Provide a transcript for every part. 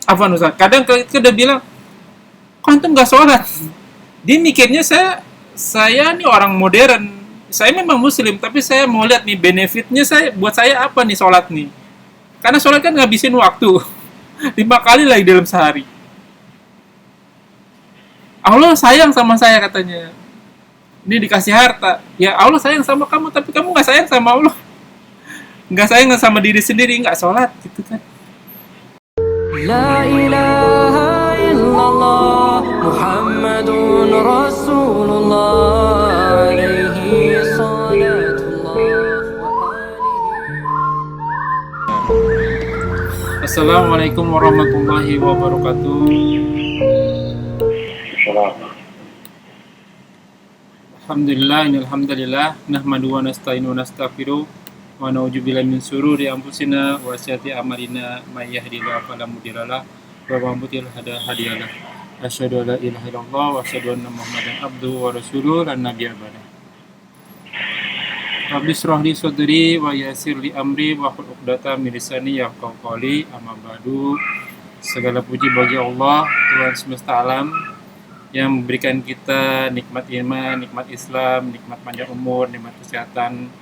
Afwan Ustaz, kadang kita udah bilang, kok antum nggak sholat? Dia mikirnya saya nih orang modern, saya memang muslim, tapi saya mau lihat nih benefitnya buat saya apa nih sholat nih. Karena sholat kan ngabisin waktu 5 kali lagi dalam sehari. Allah sayang sama saya katanya. Ini dikasih harta. Ya Allah sayang sama kamu, tapi kamu nggak sayang sama Allah. Nggak sayang sama diri sendiri, nggak sholat gitu kan. لا إله إلا الله محمد رسول الله عليه صلاة الله Assalamualaikum warahmatullahi wabarakatuh. Alhamdulillah, nahmadu wa nasta'inu wa nastaghfiruh wa na'udzubillahi min syururi anfusina wa sayyiati a'malina may yahdihillahu fala mudhillalah wa man yudlil fala hadiyalah. Asyhadu an la ilaha illallah wa asyhadu anna Muhammadan abduhu wa rasuluhu lan nabiyya ba'da. Rabbi shrah li sadri wa yassir li amri wa hlul 'uqdatam min lisani yafqahu qawli. Amma ba'du. Segala puji bagi Allah, Tuhan semesta alam, yang memberikan kita nikmat iman, nikmat Islam, nikmat panjang umur, nikmat kesehatan,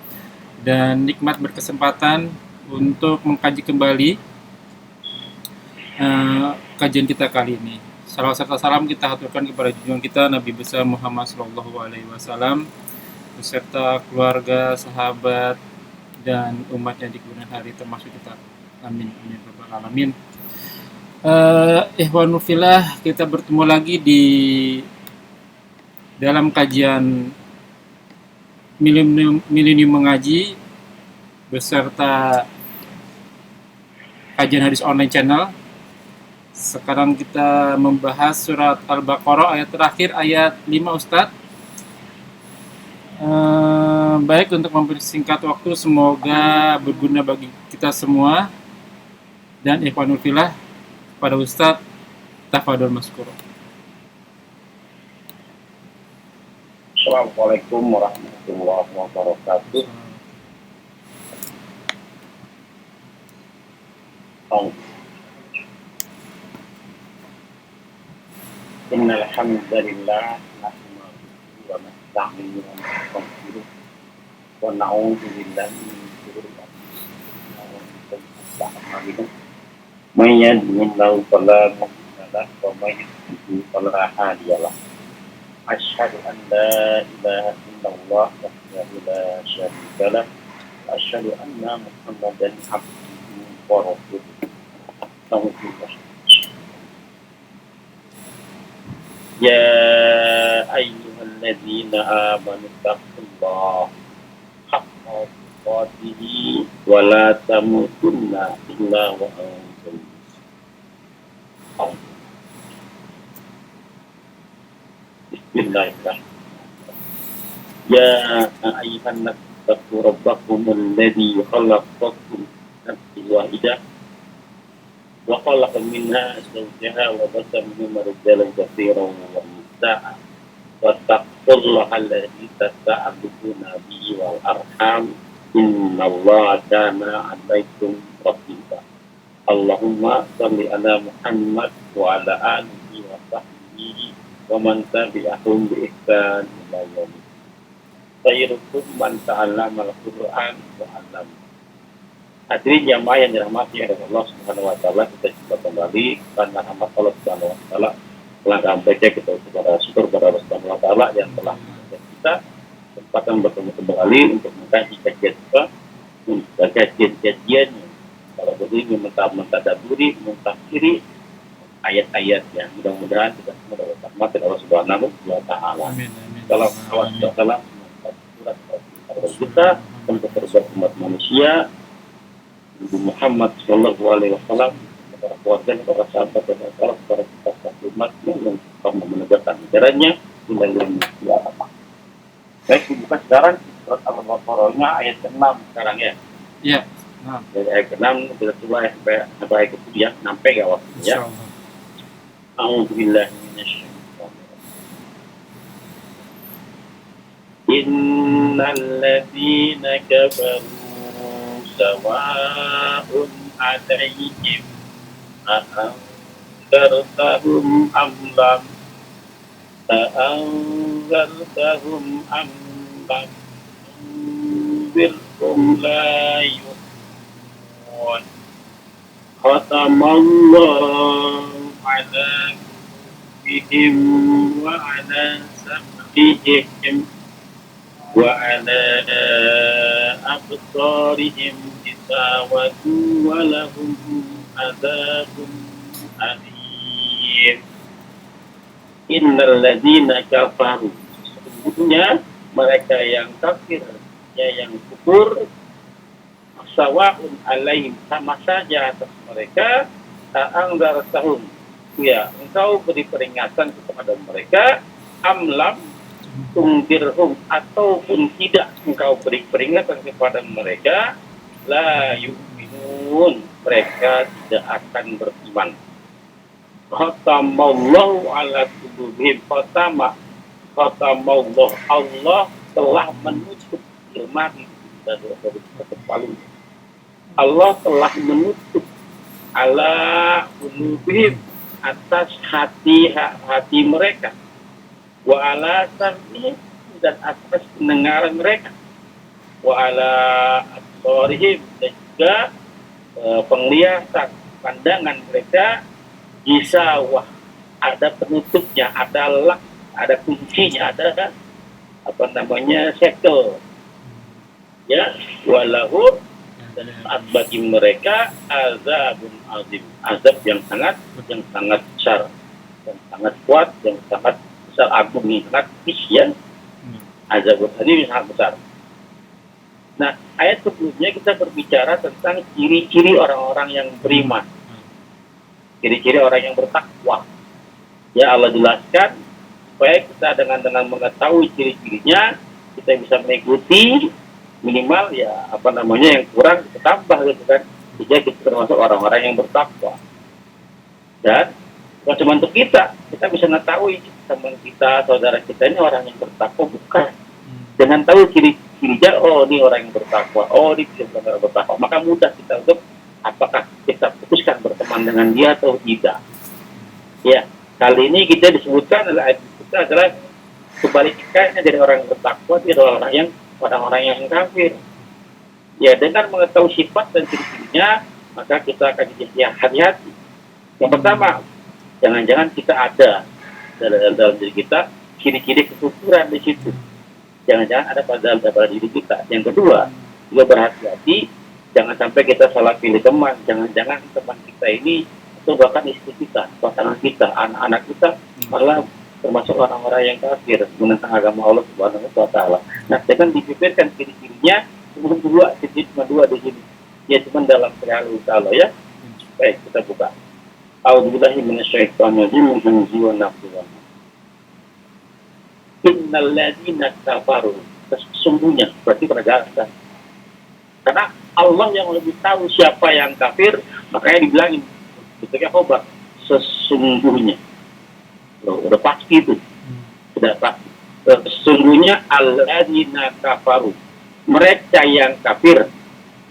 dan nikmat berkesempatan untuk mengkaji kembali kajian kita kali ini. Salawat serta salam kita haturkan kepada junjungan kita Nabi besar Muhammad SAW beserta keluarga, sahabat, dan umatnya di kemudian hari, termasuk kita. Amin, amin, rabbal alamin. Ikhwanul fillah, kita bertemu lagi di dalam kajian Milenium Mengaji beserta kajian hadis online channel. Sekarang kita membahas surat Al-Baqarah ayat terakhir, ayat 5 Ustadz. Baik, untuk mempersingkat waktu, semoga berguna bagi kita semua. Dan ikhwanul fillah, pada Ustadz, tafadhol maskur. Assalamualaikum warahmatullahi wabarakatuh. Innal hamdalillah nahmaduhu wa nasta'inuhu wa nastaghfiruh wa na'udzu billahi min shururi anfusina wa min sayyiati a'malina. May yahdihillahu fala mudilla lahu wa may yudlil fala hadiya lahu. Asyhadu an la ilaha illallah wahdahu la syarika lah wa asyhadu anna Muhammadan abduhu wa rasuluh. Ya ayyuhalladzina amanu taqullaha haqqa tuqatih wa la tamutunna illa wa antum muslimun. Bismillahirrahmanirrahim. Ya ayyuhan nas taqu rabbakum alladzi khalaqakum min nafsin wahidah wa khalaqa minha zawjaha wa bassa minhuma rijalan katsiran wa nisaa wattaqullaha alladzi tasaaluna bihi wal arham innallaha kana 'alaikum raqiba. Allahumma shalli ala Muhammad wa ala alihi wa sahbihi wa man tabi'ahum bi ihsan ila yaumil din. Khairukum man ta'allama al-Qur'an wa 'allama. Hadirin jamaah yang dirahmati oleh Allah Subhanahu wa taala, kita jumpa kembali karena rahmat Allah Subhanahu wa taala. Langkah baca kita kepada syukur kepada Allah Subhanahu wa taala yang telah memberikan kita kesempatan bertemu kembali untuk mengkaji kajian kita, kajian-kajian kalau begini mentadaburi, mentafsiri ayat-ayatnya. Mudah-mudahan kita semua dapat rahmat dari Allah Subhanahu wa taala. Amin, amin. Salam salam surat kita untuk terus umat manusia, Nabi Muhammad Shallallahu Alaihi Wasallam, para keluarga, para sahabat, dan para kita umat yang kamu menegakkan ajarannya hingga yang apa. Baik, dibuka sekarang surat Al-Baqarah-nya ayat ke-6 sekarang ya. Iya. Nah, Dari ayat ke-6 kita coba sampai ayat ke-7 ya, sampai ya waktunya ya. insyaallah. A'udzubillahi minasyaitonir rajim. Innal ladzina kafaru sawa'un 'alaihim أأنذرتهم أم لم أأنذرتهم أم لم تنذرهم لا يؤمنون ختم الله على قلوبهم وعلى سمعهم وعلى أبصارهم غشاوة ولهم عذاب أليم Innal ladzina kafaru, sesungguhnya mereka yang kafir, yang kufur, sawaun alaihim, sama saja atas mereka, ta'angzartahum, ya engkau beri peringatan kepada mereka, amlam tungdirhum, ataupun tidak engkau beri peringatan kepada mereka, la yu'minun, mereka tidak akan beriman. Khatamallahu ala qulubihim, khatamallah, Allah telah menutup lemari dari kepala. Allah telah menutup ala qulubihim, atas hati mereka, wa ala sam'ihim, dan atas pendengaran mereka, wa ala absarihim, dan juga penglihatan pandangan mereka, gisawah, ada penutupnya, ada lock, ada kuncinya, ada segel, ya, walahu, dan bagi mereka azabun azim, azab yang sangat besar, yang sangat kuat, yang sangat besar, agung, yang sangat ya, azabun azim yang sangat besar. Nah, ayat sebelumnya kita berbicara tentang ciri-ciri orang-orang yang beriman, ciri-ciri orang yang bertakwa. Ya, Allah jelaskan supaya kita dengan mengetahui ciri-cirinya, kita bisa mengikuti, minimal ya yang kurang kita tambah gitu kan. Jadi kita termasuk orang-orang yang bertakwa. Dan bukan cuma untuk kita bisa mengetahui teman kita, saudara kita ini orang yang bertakwa bukan. Dengan tahu ciri-cirinya, oh ini orang yang bertakwa, oh ini orang yang bertakwa, maka mudah kita untuk apakah kita putuskan berteman dengan dia atau tidak. Ya, kali ini kita disebutkan adalah kita adalah kebalikannya dari orang yang bertakwa, dia adalah orang-orang yang kafir. Ya, dengan mengetahui sifat dan ciri-cirinya, maka kita akan jadi hati-hati. Yang pertama, jangan-jangan kita ada dalam diri kita ciri-ciri kekufuran di situ. Jangan-jangan ada pada diri kita. Yang kedua, juga berhati-hati, jangan sampai kita salah pilih teman. Jangan-jangan teman kita ini, atau bahkan istri kita, pasangan kita, anak-anak kita, malah termasuk orang-orang yang kafir, menentang agama Allah Subhanahu wa Ta'ala. Nah, dengan dipikirkan ciri-cirinya, cuma dua di sini. Ya, cuma dalam perihal Allah ya. Baik, kita buka. A'udzubillahi minasyaitonirrajim. Innal ladzina kafaru, sesungguhnya berarti penegasan. Karena Allah yang lebih tahu siapa yang kafir, makanya dibilangin ketika khobar, sesungguhnya. Loh, udah pasti itu. Sudah pasti. Sesungguhnya alladzina kafaru, mereka yang kafir.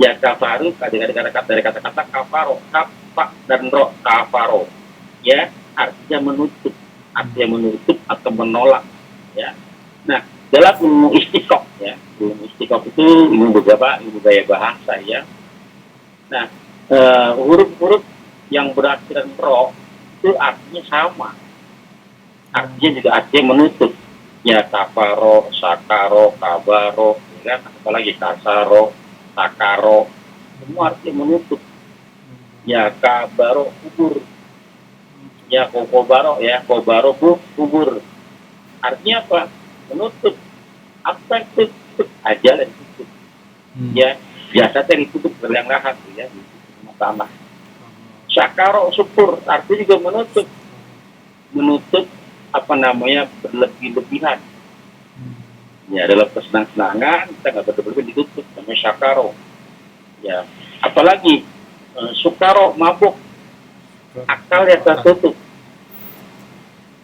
Ya, kafaru dari kata-kata kafaro, kafa dan ro, kafaro. Ya, artinya menutup atau menolak. Ya. Nah, dalam ilmu istiqoq ya, ilmu istiqoq itu ilmu gaya bahasa ya. Nah, huruf-huruf yang berakhiran ro itu artinya sama, artinya juga artinya menutup. Ya, kafaro, sakaro, kabaro, ya, apalagi kasaro, sakaro, semua artinya menutup. Ya, kabaro kubur, ya, kobaro ya, kobaro kubur. Artinya apa? Menutup. Apa itu? Ajal dan tutup. Ya, biasanya ditutup berliang lahat ya, di tanah. Syakaro syukur, artinya juga menutup berlebih-lebihan. Ya, dalam kesenang-senangan kita nggak betul-betul ditutup, namanya syakaro. Ya, apalagi sukaro, mabuk, akal yang tertutup.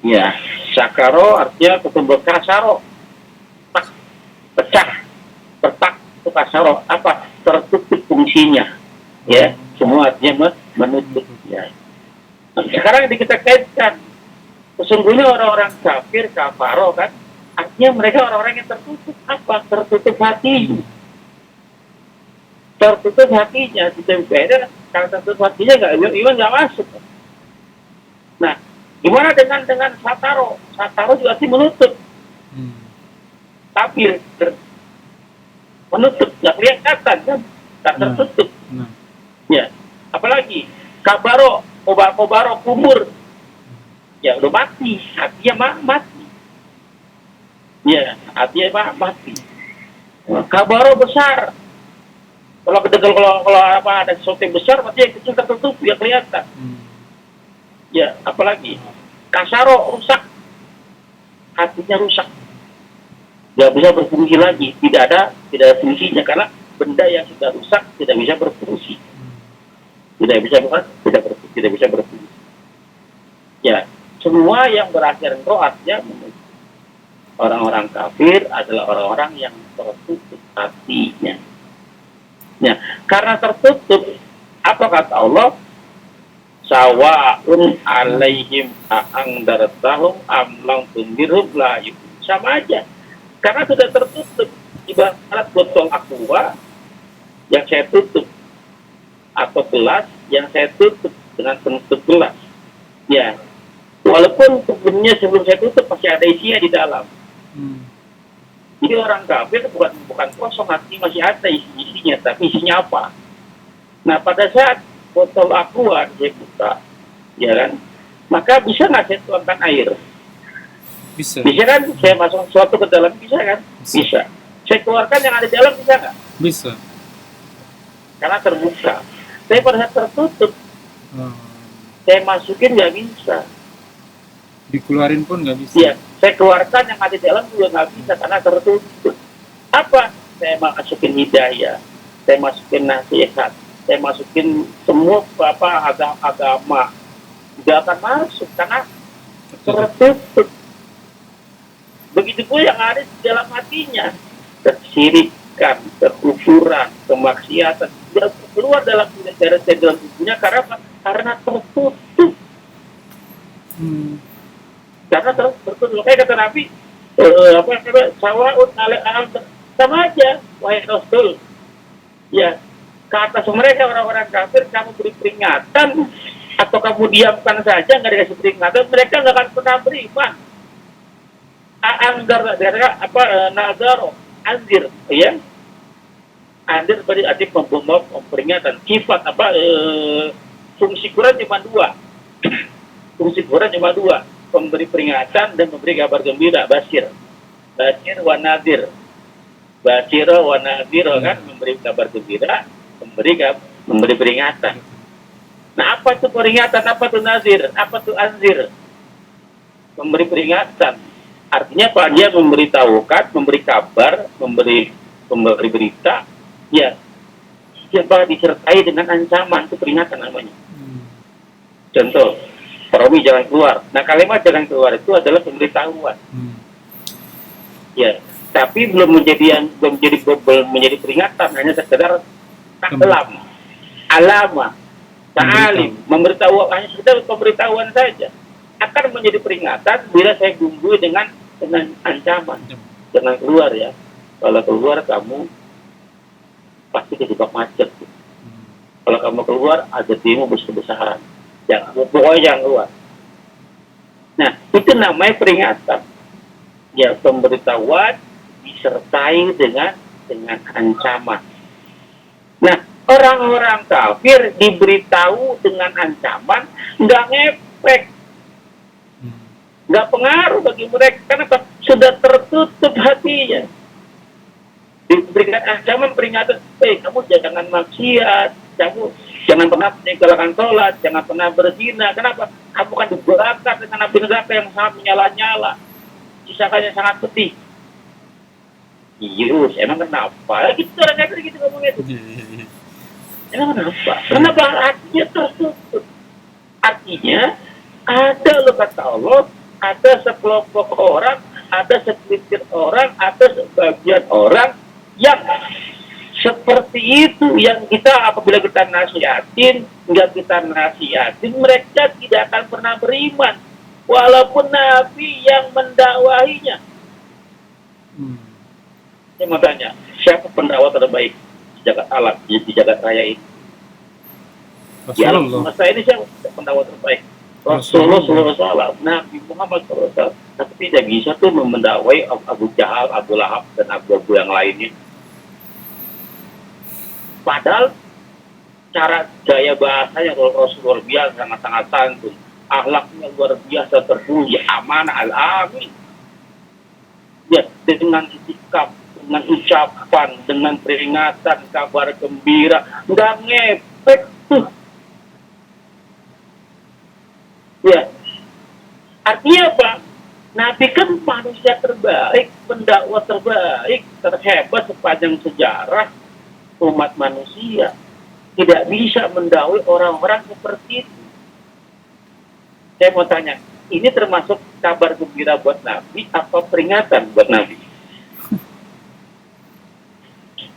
Ya, sakaro artinya ketemu kasaro, pecah, retak itu kasaro, apa? Tertutup fungsinya. Ya, semua artinya menutup. Ya. Sekarang kita kaitkan, sesungguhnya orang-orang kafir, kafaro kan, artinya mereka orang-orang yang tertutup apa? Tertutup hati. Tertutup hatinya, tidak beda. Kalau tertutup hatinya iman nggak masuk. Nah, gimana dengan sataro? Sataro juga sih menutup, tapi menutup, nggak kelihatan kan, nggak tertutup. Ya, apalagi kabaro, kobaro kubur, ya udah mati, hatinya mati. Ya, hatinya mati. Kabaro besar. Kalau apa ada sesuatu yang besar, berarti yang kecil tertutup, ya kelihatan. Ya, apalagi kasaro rusak, hatinya rusak, nggak bisa berfungsi lagi, tidak ada fungsinya karena benda yang sudah rusak tidak bisa berfungsi, tidak bisa berfungsi. Ya, semua yang berakhir ro artinya orang-orang kafir adalah orang-orang yang tertutup hatinya. Ya, karena tertutup, apa kata Allah? Sawa'un alaihim a'angdartahum am lam tundirhum la yu'minun. Sama aja. Karena sudah tertutup, ibarat botol aqua yang saya tutup atau gelas yang saya tutup dengan penutup gelas. Ya, walaupun sebelumnya sebelum saya tutup masih ada isinya di dalam. Jadi orang kafir bukan kosong, hati masih ada isinya, tapi isinya apa? Nah, pada saat botol aqua saya buka, ya kan, maka bisa nggak saya tuangkan air? Bisa kan? Saya masuk sesuatu ke dalam, bisa kan? Bisa. Saya keluarkan yang ada di dalam, bisa nggak? Bisa. Karena terbuka. Tapi pada saat tertutup, saya masukin nggak bisa. Dikeluarin pun nggak bisa. Iya, saya keluarkan yang ada di dalam juga nggak bisa karena tertutup. Apa? Saya masukin hidayah, saya masukin nasihat, saya masukin semua agama, tidak akan masuk karena tertutup. Begitu pula yang ada di dalam hatinya, kesirikan, kekufuran, kemaksiatan, tidak keluar dalam tubuhnya karena tertutup. Karena tertutup. Kayak kata Nabi, sawa'un alai'am, sama aja, wahai Rasul. Ya, ke atas mereka orang-orang kafir, kamu beri peringatan atau kamu diamkan saja, nggak dikasih peringatan, mereka nggak akan pernah beriman. Nazaro, anzir, ya. Anzir berarti arti peringatan. Sifat fungsi Quran cuma dua. Fungsi Quran cuma dua. Memberi peringatan dan memberi kabar gembira, basir wa nadir. Basir wa nadir kan, memberi kabar gembira, memberi peringatan. Nah, apa itu peringatan, apa itu nazir, apa itu anzir? Memberi peringatan artinya Pak, dia memberitahukan, memberi kabar, memberi berita, ya, siapa disertai dengan ancaman, itu peringatan namanya. Contoh, Romi jangan keluar. Nah, kalimat jangan keluar itu adalah pemberitahuan. Ya, tapi belum menjadi peringatan, hanya sekedar alama, ta'alim, memberitahu, hanya sekedar pemberitahuan saja. Akan menjadi peringatan bila saya gumbuhi dengan ancaman. Jangan keluar ya. Kalau keluar kamu pasti kejebak macet. Kalau kamu keluar ada demo besar-besaran. Pokoknya jangan keluar. Nah, itu namanya peringatan. Ya, pemberitahuan disertai dengan ancaman. Nah, orang-orang kafir diberitahu dengan ancaman, nggak ngefek, nggak pengaruh bagi mereka karena sudah tertutup hatinya. Diberikan ancaman, peringatan, kamu jangan maksiat, kamu jangan pernah meninggalkan sholat, jangan pernah berzina. Kenapa? Kamu kan dibakar dengan api neraka yang sangat menyala-nyala, sisakannya sangat putih. Iya, emang kenapa? Gitu orang kata gitu ngomongnya itu. Emang kenapa? Kenapa hatinya tertutup? Artinya ada loh kata Allah, ada sekelompok orang, ada segelintir orang, ada sebagian orang yang Seperti itu yang kita apabila kita nasihatin, nggak kita nasihatin, mereka tidak akan pernah beriman. Walaupun Nabi yang mendakwahinya. Saya mau tanya, siapa pendakwah terbaik di jagat alam, di jagat raya ini? Di alam Rasulullah. semesta ini siapa pendakwah terbaik? Rasulullah SAW, Nabi Muhammad SAW. Tapi tidak bisa tuh mendakwai Abu Jahal, Abu Lahab, dan Abu yang lainnya. Padahal cara gaya bahasanya Rasul luar biasa, sangat-sangat santun, akhlaknya luar biasa, terpuji, amanah, al-amin. Ya, dengan sikap, dengan ucapan, dengan peringatan, kabar gembira, nggak ngepek tuh. Ya, artinya apa? Nabi kan manusia terbaik, pendakwah terbaik, terhebat sepanjang sejarah umat manusia. Tidak bisa mendakwai orang-orang seperti itu. Saya mau tanya, ini termasuk kabar gembira buat Nabi atau peringatan buat Nabi?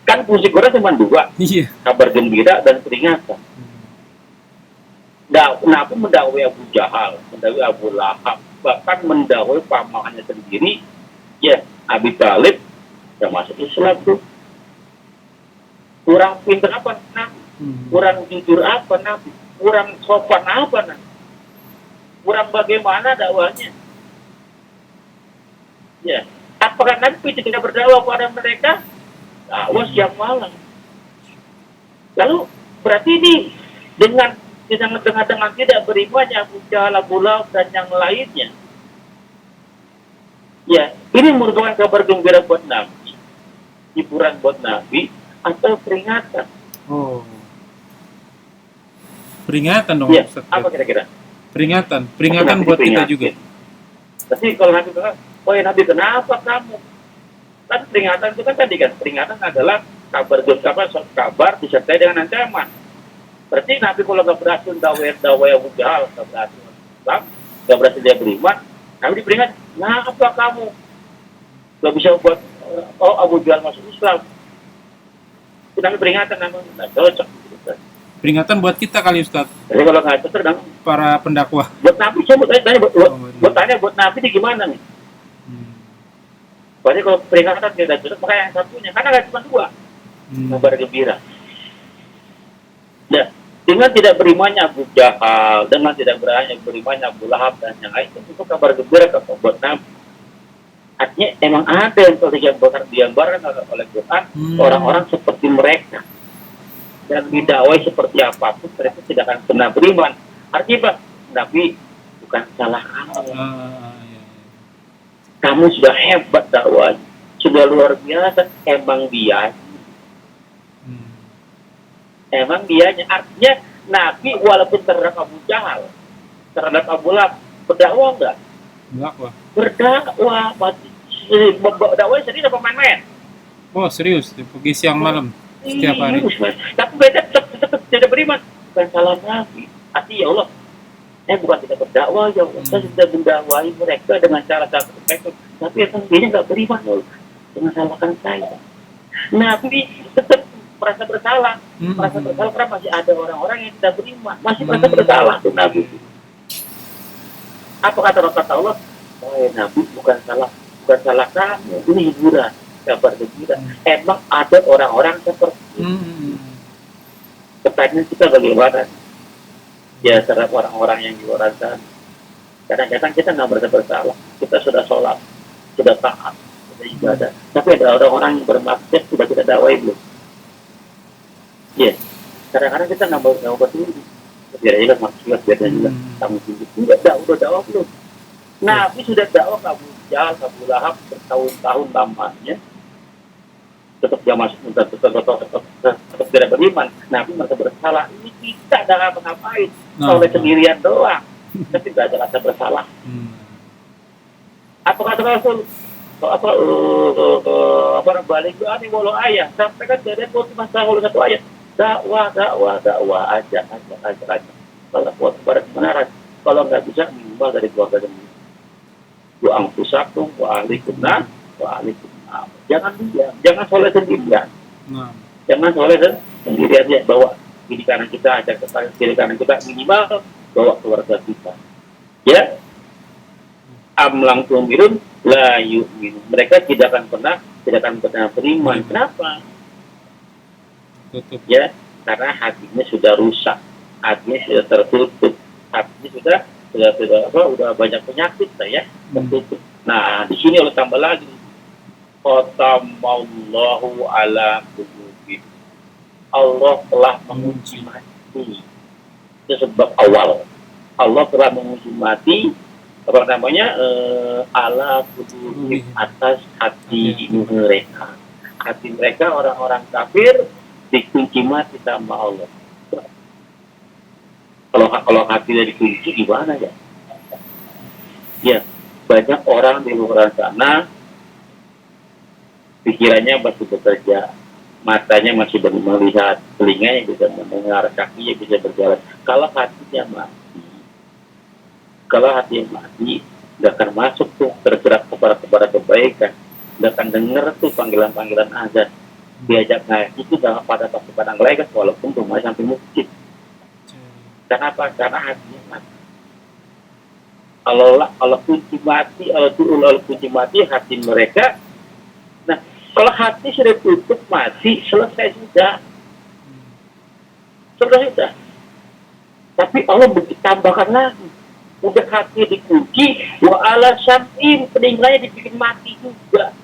Kan fungsi Quran cuma dua, Iya. kabar gembira dan peringatan. Nabi mendakwai Abu Jahal, mendakwai Abu Lahab, bahkan mendakwai pamannya sendiri, ya Abi Thalib, yang masuk Islam tuh. Kurang pintar apa Nabi? Kurang jujur apa Nabi? Kurang sopan apa Nabi? Kurang bagaimana dakwahnya? Ya, apakah Nabi tidak berdakwah pada mereka? Dakwah siang malam. Lalu berarti ini dengan tidak berimannya Abu Jahal, Abu Lahab, dan yang lainnya. Ya, ini merupakan kabar gembira buat Nabi, hiburan buat Nabi, atau peringatan. Oh. Peringatan dong, Ya, Ustaz. apa kira-kira? Peringatan Nabi buat kita diperingatin. juga. Tapi kalau Nabi bilang, oh ya Nabi kenapa kamu? Kan peringatan itu kan tadi kan, peringatan adalah kabar disertai dengan ancaman. Berarti Nabi kalau nggak berhasil dakwah Abu Jahal, nggak berhasil Islam, nggak berhasil dia beriman, Nabi diperingat, kenapa kamu nggak bisa buat Abu Jahal masuk Islam? Itu Nabi peringatan, namanya nggak cocok. Peringatan buat kita kali, Ustaz. Jadi kalau nggak cocok, namanya Para pendakwah. buat Nabi, saya mau tanya buat Nabi ini gimana nih? Soalnya kalau peringatan tidak cocok, maka yang satunya, karena nggak cuma dua, kabar gembira. Nah, dengan tidak berimannya Abu Jahal, dengan tidak berimannya Abu Lahab dan yang lain, itu kabar gembira buat Nabi. Artinya emang ada yang telah digambarkan oleh Quran, orang-orang seperti mereka. Dan didakwai seperti apapun, mereka tidak akan pernah beriman. Artinya apa? Nabi bukan salah kamu. Kamu sudah hebat dakwah, sudah luar biasa. Emang dianya. Artinya Nabi walaupun terhadap Abu Jahal, terhadap Abu Lahab, berdakwah enggak? Berdakwah. Dakwah sendiri apa main-main? Oh serius, pergi siang malam setiap hari. Tapi mereka tetap tidak beriman. Bukan salah Nabi. Artinya ya Allah, bukan tidak berdakwah ya Allah. Saya sudah mendakwahi mereka dengan cara-cara tertentu. Tapi dia nggak beriman ya Allah. Dengan salahkan saya. Nabi tetap merasa bersalah. Merasa bersalah karena masih ada orang-orang yang tidak beriman. Masih merasa bersalah tuh Nabi. Apa kata Allah? Oh Nabi bukan salah kamu. Ini hiburan, kabar gembira. Emang ada orang-orang seperti itu. Pertanyaan kita bagaimana? Ya terhadap orang-orang yang di luar sana. Kadang-kadang kita nggak merasa bersalah. Kita sudah sholat, sudah taat, sudah ibadah. Tapi ada orang-orang yang bermaksiat sudah kita dakwai belum? Ya, kadang-kadang kita nggak mau peduli. Biar aja maksiat, biar aja kamu tinggi. Udah dakwah belum? Nabi sudah dakwah ke Abu Jahal, Abu Lahab bertahun-tahun lamanya. Tetap dia masuk, tetap tidak beriman. Nabi merasa bersalah. Ini kita dah ngapain? Oleh sendirian doang. Tapi tidak ada rasa bersalah. Apa kata Rasul? Balik ke ani walau ayat. Sampaikan dari masalah satu ayat. Dakwah aja. Kalau buat kepada kebenaran. Kalau nggak bisa, minimal dari keluarga demi. Wa angfusakum wa ahlikum nar wa ahlikum nar. Jangan diam, jangan soleh sendirian. Jangan soleh dan sendirian aja, bawa kiri kanan kita, ajak ke kiri kanan kita, minimal bawa keluarga kita. Ya, amlang tumirun la yu'min. Mereka tidak akan pernah beriman. Kenapa? Tutup. Ya, karena hatinya sudah rusak, hatinya sudah tertutup, hatinya sudah banyak penyakit ya, tertutup. Nah, di sini Allah tambah lagi, khatamallahu ala qulubihim. Allah telah mengunci mati. Itu sebab awal. Allah telah mengunci mati ala qulubihim, atas hati mereka. Hati mereka orang-orang kafir dikunci mati sama Allah. Kalau hatinya dikunci gimana ya? Ya, banyak orang di luar sana pikirannya masih bekerja, matanya masih melihat, telinganya bisa mendengar, kakinya bisa berjalan. Kalau hatinya mati, nggak akan masuk tuh tergerak kepada kebaikan, nggak akan dengar tuh panggilan azan. Diajak ngaji itu jangan pada malaikat walaupun rumahnya sampai masjid. Kenapa? Karena hatinya mati. Allah kunci mati hati mereka. Nah, kalau hati sudah tutup mati, selesai sudah. Tapi Allah tambahkan lagi. Udah hati dikunci, wa ala sam'in, pendengarannya dibikin mati juga.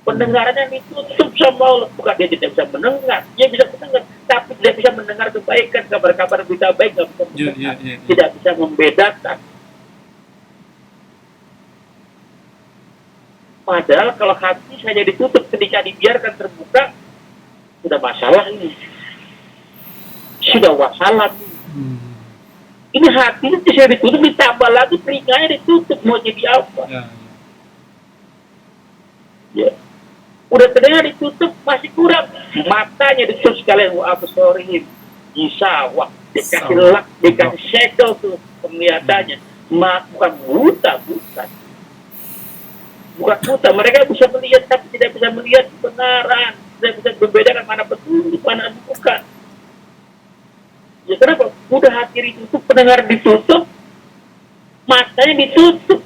Pendengarannya ditutup sama Allah. Bukan dia tidak bisa mendengar, dia bisa mendengar, tapi tidak bisa mendengar kebaikan, kabar-kabar berita baik, tidak bisa mendengar, tidak bisa membedakan. Padahal kalau hati saja ditutup, ketika dibiarkan terbuka, sudah masalah ini, sudah wasalam ini. Ini hati itu sudah ditutup, ditambah lagi telinganya ditutup, mau jadi apa? Ya. Udah terdengar ditutup, masih kurang. Matanya ditutup sekalian, wa absorihim, disawah, dikasih lak, dikasih segel tuh penglihatannya. Bukan buta. Bukan buta, mereka bisa melihat tapi tidak bisa melihat kebenaran, tidak bisa membedakan mana betul, mana bukan. Ya kenapa? Udah hati ditutup, pendengar ditutup, matanya ditutup.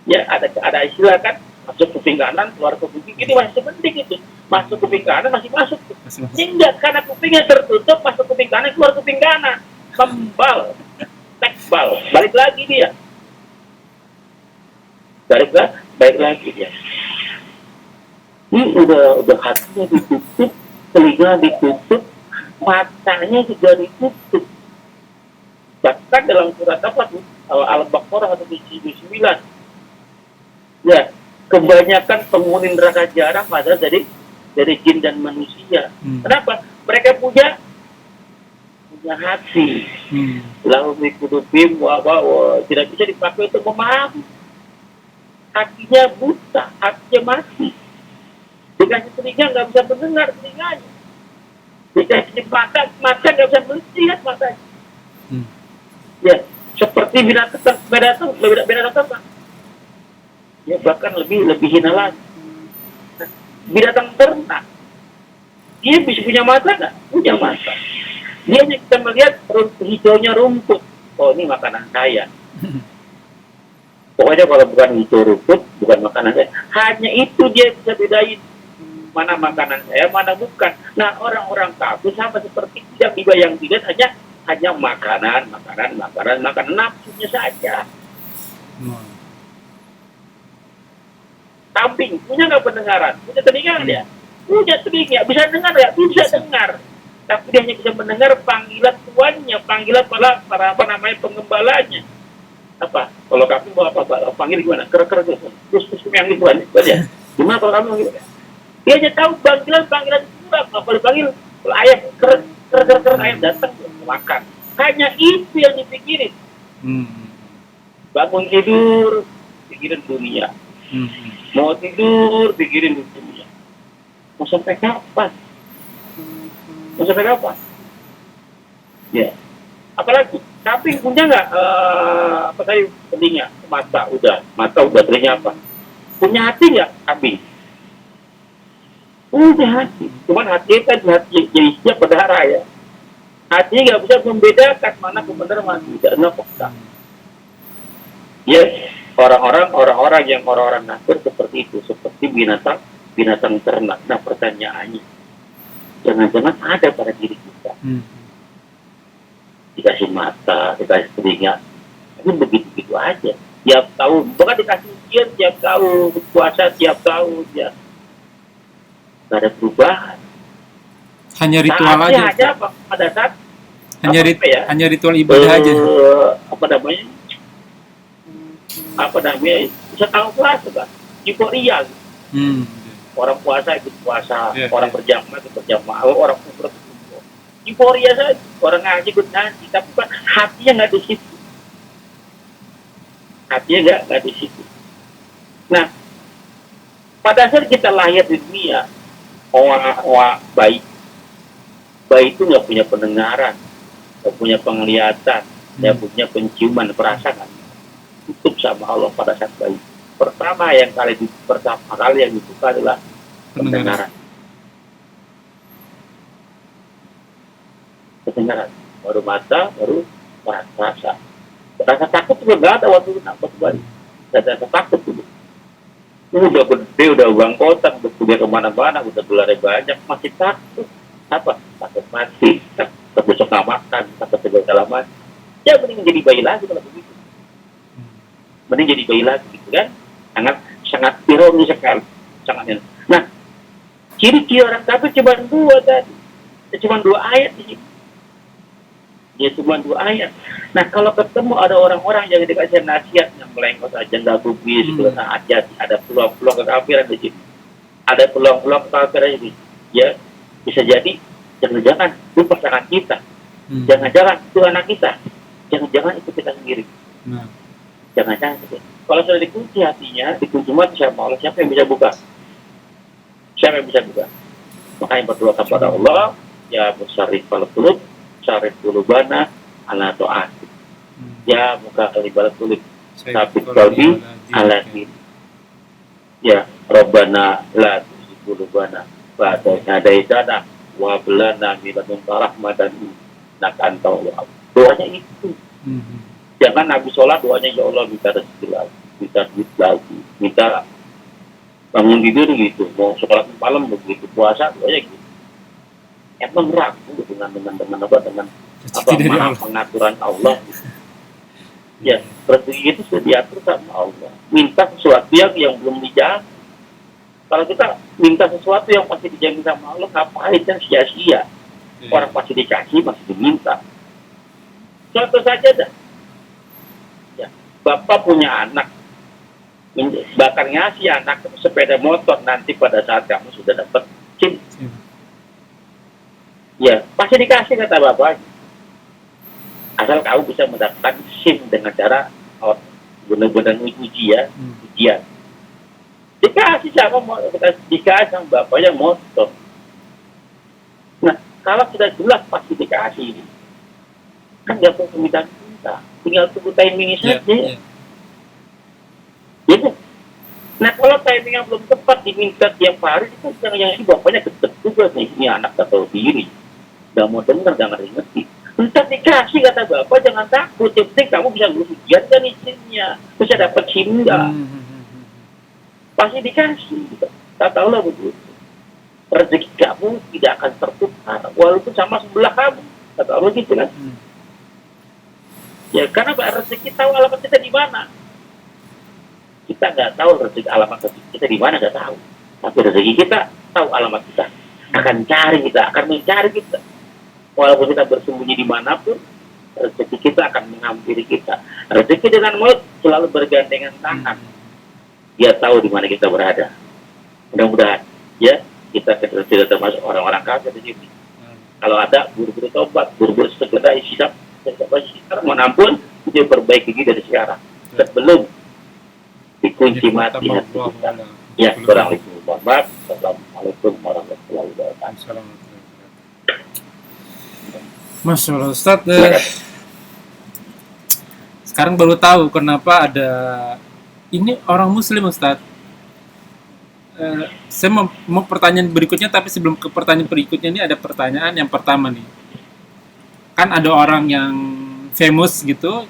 Ya ada istilah kan, masuk kuping kanan, keluar kuping kiri, ini masih penting itu. Masuk kuping kanan masih masuk. Ini enggak, karena kupingnya tertutup, masuk kuping kanan, keluar kuping kanan. Kembal, tekbal, balik lagi dia. Baik lagi dia. Ini udah hatinya ditutup, telinga ditutup, matanya juga ditutup. Bahkan dalam surat apa tuh? Al-Baqarah 179. Ya, kebanyakan penghuni neraka jarak pada dari jin dan manusia. Kenapa? Mereka punya hati. Lalu mikudubim tidak bisa dipakai untuk memahami. Hatinya buta, hatinya mati. Dikasih telinga nggak bisa mendengar telinganya. Dikasih mata nggak bisa melihat matanya. Ya, seperti binatang. Ya, bahkan lebih hina lagi. Binatang ternak, dia bisa punya mata nggak? Punya mata. Dia hanya kita melihat hijaunya rumput. Oh, ini makanan saya. Pokoknya kalau bukan hijau rumput, bukan makanan saya. Hanya itu dia bisa bedain mana makanan saya, mana bukan. Nah, orang-orang kafir sama seperti yang dibayang tidak hanya makanan nafsunya saja. Kambing punya nggak pendengaran? Punya telinga dia? Punya telinga, bisa dengar nggak? Bisa dengar. Tapi dia hanya bisa mendengar panggilan tuannya, panggilan para pengembalanya. Apa? Kalau kambing mau apa? Panggil gimana? Terus yang dibuat ya. Gimana kalau kamu gitu? Dia hanya tahu panggilan kurang. Apa dipanggil? Kalau ayam ker ayam datang makan. Hanya itu yang dipikirin. Bangun tidur, pikirin dunia. Mau tidur, pikirin dunia. Mau sampai kapan? Ya. Apalagi kambing punya nggak apa tadi telinga, mata udah telinga apa? Punya hati nggak kambing? Punya hati. Cuman hati kan hati jadi siap berdarah ya. Hati nggak bisa membedakan mana kebenaran mana tidak. Nah, ya orang-orang yang orang-orang kafir seperti itu, seperti binatang ternak. Nah pertanyaannya, jangan-jangan ada pada diri kita, dikasih mata, dikasih telinga, tapi begitu-begitu aja. Tiap tahun, bahkan dikasih ujian tiap tahun, puasa tiap tahun, ya nggak ada perubahan. Hanya ritual Saatnya aja. aja apa? Pada saat Hanya ritual ibadah aja. Apa namanya? Bisa tahu puasa kan? Euforia. Orang puasa ikut puasa, orang berjamaah ikut berjamaah, orang kufur ikut kufur. Euforia saja, orang ngaji ikut ngaji, tapi kan hatinya nggak di situ. Hatinya nggak di situ. Nah, pada saat kita lahir di dunia, orang baik itu nggak punya pendengaran, nggak punya penglihatan, nggak punya penciuman, perasaan. Tutup sama Allah pada saat bayi. Pertama kali yang dibuka adalah pendengaran. Pendengaran. Baru mata, baru rasa. Rasa takut juga nggak ada waktu nafas bayi. Rasa takut dulu. Udah gede, udah bangkotan, udah kuliah kemana-mana, udah gelarnya banyak, masih takut. Apa? Takut mati, takut besok nggak makan, takut segala macam. Ya mending jadi bayi lagi kalau begitu. Mending jadi bayi lagi gitu kan. Sangat ironis sekali. Nah, ciri-ciri orang kafir cuma dua tadi. Cuma 2 ayat di sini. Ya cuma 2 ayat. Nah, kalau ketemu ada orang-orang yang dikasih nasihat yang melengkos aja nggak gubris, aja ada peluang-peluang kekafiran di sini. Ada peluang-peluang kekafiran ini. Ya, bisa jadi jangan-jangan itu pasangan kita. Jangan-jangan itu anak kita. Jangan-jangan itu kita sendiri. Jangan-jangan itu. Kalau sudah dikunci hatinya, dikunci mati sama Allah, siapa yang bisa buka? Siapa yang bisa buka? Makanya berdoa kepada Allah, ya musarrif al-qulub, sarif qulubana ala ta'at. Ya muka al-ibal qulub, sabit qalbi ala din. Ya Rabbana la tuzigh qulubana ba'da idh hadaitana wa hab lana min ladunka rahmatan innaka antal wahhab. Doanya itu. Jangan Nabi sholat doanya ya Allah minta rezeki lagi, minta duit lagi, minta bangun tidur gitu, mau sholat malam begitu, puasa doanya gitu. Emang ragu dengan pengaturan Allah. Gitu. Ya rezeki itu sudah diatur sama Allah. Minta sesuatu yang belum dijamin. Kalau kita minta sesuatu yang pasti dijamin sama Allah, ngapain kan sia-sia? Orang pasti dikasih, masih diminta. Contoh saja dah. Bapak punya anak, bakal ngasih anak sepeda motor nanti pada saat kamu sudah dapat SIM. Ya, pasti dikasih kata bapak. Asal kamu bisa mendapatkan SIM dengan cara benar-benar ujian. Dikasih sama bapaknya motor. Nah, kalau sudah jelas pasti dikasih. Kan nggak perlu minta. Tinggal tunggu timingnya saja. Gitu. Nah kalau timingnya belum tepat diminta tiap hari, itu jangan ini bapaknya gedeg juga nih, ini anak tak tahu diri, nggak mau dengar, nggak ngerti. Entah dikasih kata bapak, jangan takut, yang penting kamu bisa lulus ujian kan izinnya, bisa dapat SIM nggak? Pasti dikasih. Tak tahu lah begitu. Rezeki kamu tidak akan tertukar, walaupun sama sebelah kamu, tak tahu gitu kan? Ya karena rezeki tahu alamat kita di mana. Kita nggak tahu rezeki alamat kita di mana, nggak tahu. Tapi rezeki kita tahu alamat kita. Akan mencari kita. Walaupun kita bersembunyi dimanapun, rezeki kita akan menghampiri kita. Rezeki dengan mulut selalu bergandengan tangan. Dia tahu di mana kita berada. Mudah-mudahan ya kita tidak termasuk orang-orang kafir di sini. Kalau ada buru-buru tobat, buru-buru segera hisab. Sekarang menampun dia perbaiki diri dari sekarang sebelum dikunci mati hati kita. Ya kurang lebih mohon maaf. Assalamualaikum warahmatullahi wabarakatuh. Masya Allah Ustaz. Sekarang baru tahu kenapa ada ini orang Muslim Ustaz. Saya mau pertanyaan berikutnya, tapi sebelum ke pertanyaan berikutnya ini ada pertanyaan yang pertama nih. Kan ada orang yang famous gitu